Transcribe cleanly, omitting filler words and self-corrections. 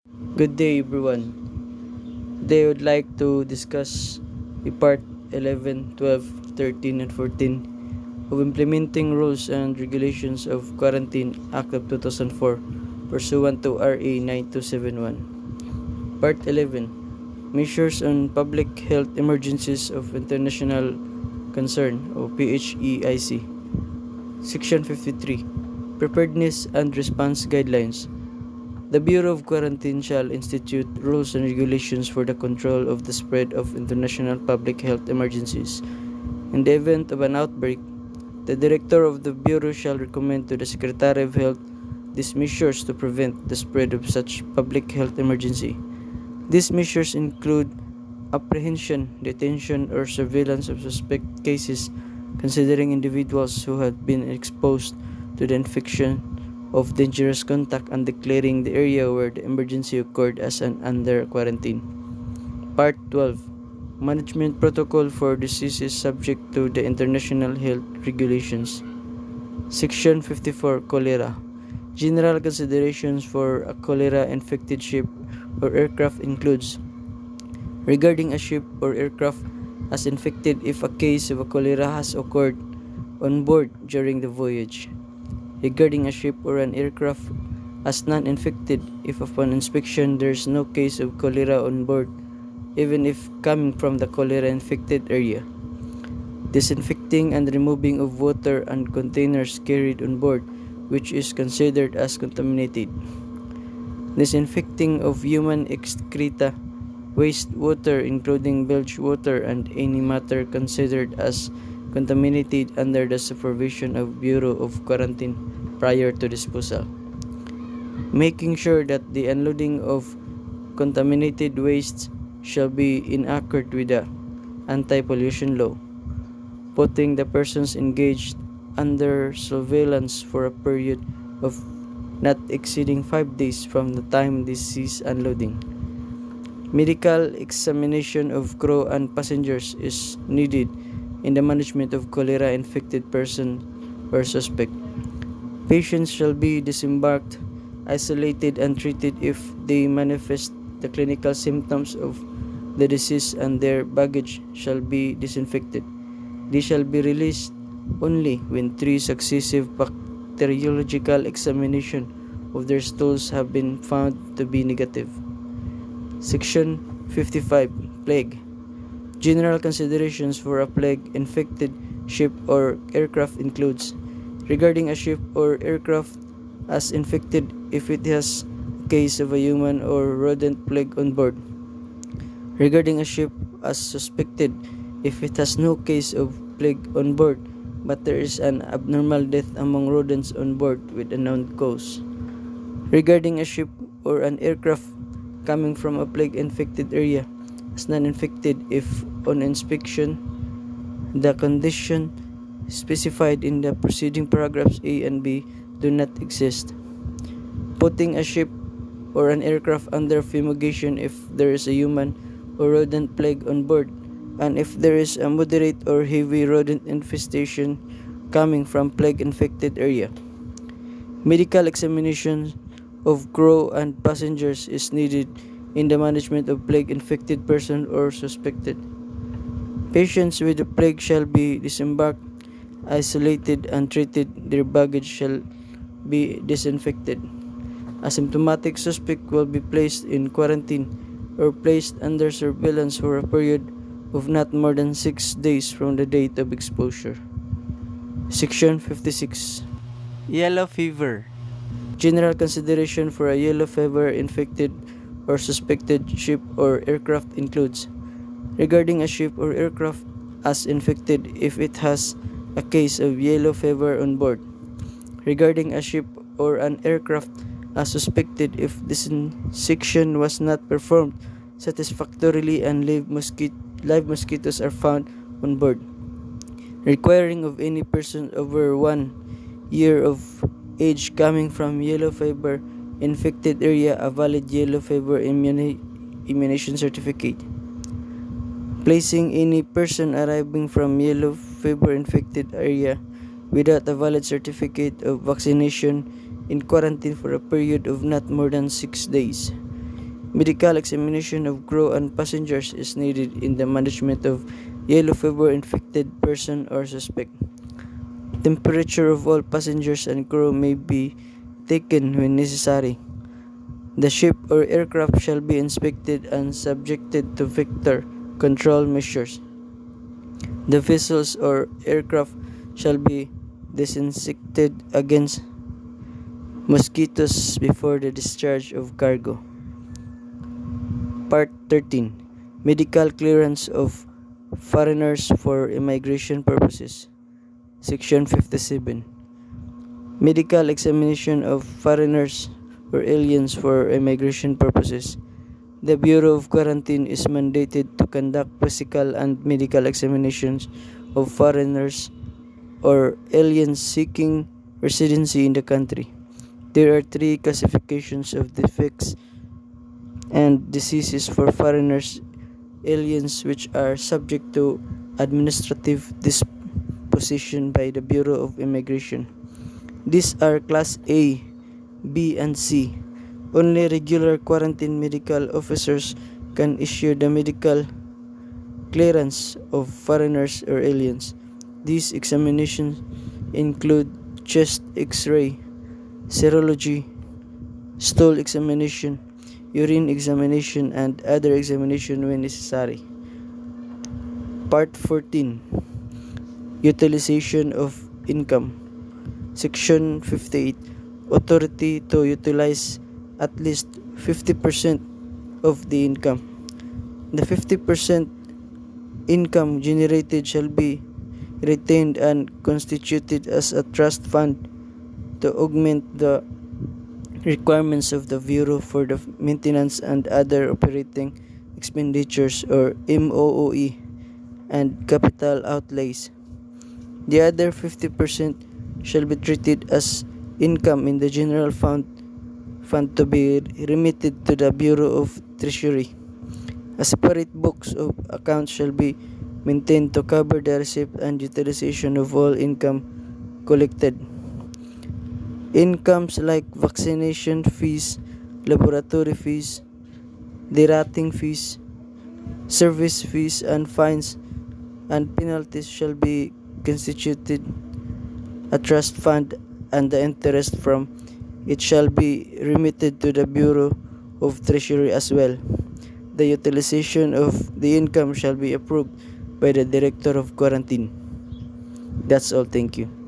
Good day, everyone. Today, I would like to discuss the part 11, 12, 13, and 14 of Implementing Rules and Regulations of Quarantine Act of 2004 pursuant to RA 9271. Part 11, Measures on Public Health Emergencies of International Concern o PHEIC. Section 53, Preparedness and Response Guidelines. The Bureau of Quarantine shall institute rules and regulations for the control of the spread of international public health emergencies. In the event of an outbreak, the Director of the Bureau shall recommend to the Secretary of Health these measures to prevent the spread of such public health emergency. These measures include apprehension, detention, or surveillance of suspect cases considering individuals who have been exposed to the infection of dangerous contact and declaring the area where the emergency occurred as an under quarantine. Part 12, Management Protocol for Diseases subject to the International Health Regulations. Section 54, Cholera. General considerations for a cholera-infected ship or aircraft includes regarding a ship or aircraft as infected if a case of a cholera has occurred on board during the voyage. Regarding a ship or an aircraft as non-infected if upon inspection there is no case of cholera on board, even if coming from the cholera-infected area. Disinfecting and removing of water and containers carried on board which is considered as contaminated. Disinfecting of human excreta, wastewater including bilge water and any matter considered as contaminated under the supervision of Bureau of Quarantine prior to disposal. Making sure that the unloading of contaminated wastes shall be in accord with the anti-pollution law. Putting the persons engaged under surveillance for a period of not exceeding 5 days from the time they cease unloading. Medical examination of crew and passengers is needed in the management of cholera-infected person or suspect. Patients shall be disembarked, isolated, and treated if they manifest the clinical symptoms of the disease, and their baggage shall be disinfected. They shall be released only when 3 successive bacteriological examinations of their stools have been found to be negative. Section 55, Plague. General considerations for a plague-infected ship or aircraft includes regarding a ship or aircraft as infected if it has a case of a human or rodent plague on board. Regarding a ship as suspected if it has no case of plague on board but there is an abnormal death among rodents on board with a known cause. Regarding a ship or an aircraft coming from a plague-infected area as non-infected if on inspection the condition specified in the preceding paragraphs A and B do not exist. Putting a ship or an aircraft under fumigation if there is a human or rodent plague on board, and if there is a moderate or heavy rodent infestation coming from plague-infected area. Medical examination of crew and passengers is needed in the management of plague-infected person or suspected. Patients with the plague shall be disembarked, isolated, and treated. Their baggage shall be disinfected. Asymptomatic suspect will be placed in quarantine or placed under surveillance for a period of not more than 6 days from the date of exposure. Section 56, Yellow Fever. General consideration for a yellow fever infected or suspected ship or aircraft includes regarding a ship or aircraft as infected if it has a case of yellow fever on board. Regarding a ship or an aircraft as suspected if disinfection was not performed satisfactorily and live mosquitoes are found on board. Requiring of any person over 1 year of age coming from yellow fever infected area a valid yellow fever immunization certificate. Placing any person arriving from yellow fever infected area without a valid certificate of vaccination in quarantine for a period of not more than 6 days. Medical examination of crew and passengers is needed in the management of yellow fever infected person or suspect. Temperature of all passengers and crew may be taken when necessary. The ship or aircraft shall be inspected and subjected to vector control measures. The vessels or aircraft shall be disinfected against mosquitoes before the discharge of cargo. Part 13. Medical clearance of foreigners for immigration purposes. Section 57. Medical examination of foreigners or aliens for immigration purposes. The Bureau of Quarantine is mandated to conduct physical and medical examinations of foreigners or aliens seeking residency in the country. There are three classifications of defects and diseases for foreigners, aliens which are subject to administrative disposition by the Bureau of Immigration. These are Class A, B, and C. Only regular quarantine medical officers can issue the medical clearance of foreigners or aliens. These examinations include chest X-ray, serology, stool examination, urine examination, and other examination when necessary. Part 14. Utilization of income. Section 58. Authority to utilize at least 50% of the income. The 50% income generated shall be retained and constituted as a trust fund to augment the requirements of the Bureau for the maintenance and other operating expenditures or MOOE and capital outlays. The other 50% shall be treated as income in the general fund to be remitted to the Bureau of Treasury. A separate books of accounts shall be maintained to cover the receipt and utilization of all income collected. Incomes like vaccination fees, laboratory fees, derating fees, service fees, and fines and penalties shall be constituted a trust fund, and the interest from it shall be remitted to the Bureau of Treasury as well. The utilization of the income shall be approved by the Director of Quarantine. That's all. Thank you.